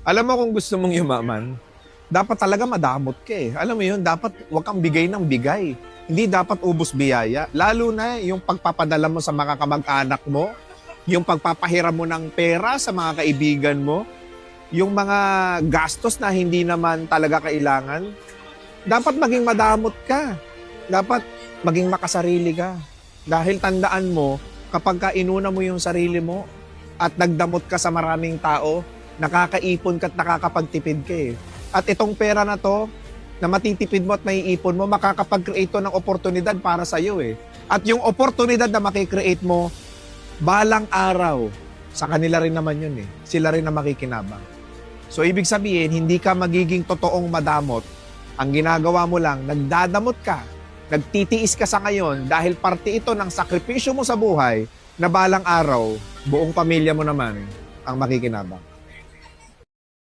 Alam mo kung gusto mong yumaman, dapat talaga madamot ka eh. Alam mo yun, dapat huwag kang bigay ng bigay. Hindi dapat ubos biyaya. Lalo na yung pagpapadala mo sa mga kamag-anak mo, yung pagpapahiram mo ng pera sa mga kaibigan mo, yung mga gastos na hindi naman talaga kailangan. Dapat maging madamot ka. Dapat maging makasarili ka. Dahil tandaan mo, kapag ka inuna mo yung sarili mo at nagdamot ka sa maraming tao, nakakaipon ka at nakakapagtipid ka eh. At itong pera na to, na matitipid mo at maiipon mo, makakapag-create to ng oportunidad para sa iyo eh. At yung oportunidad na makikreate mo, balang araw, sa kanila rin naman yun eh. Sila rin na makikinabang. So ibig sabihin, hindi ka magiging totoong madamot. Ang ginagawa mo lang, nagdadamot ka, nagtitiis ka sa ngayon dahil parte ito ng sakripisyo mo sa buhay na balang araw, buong pamilya mo naman ang makikinabang.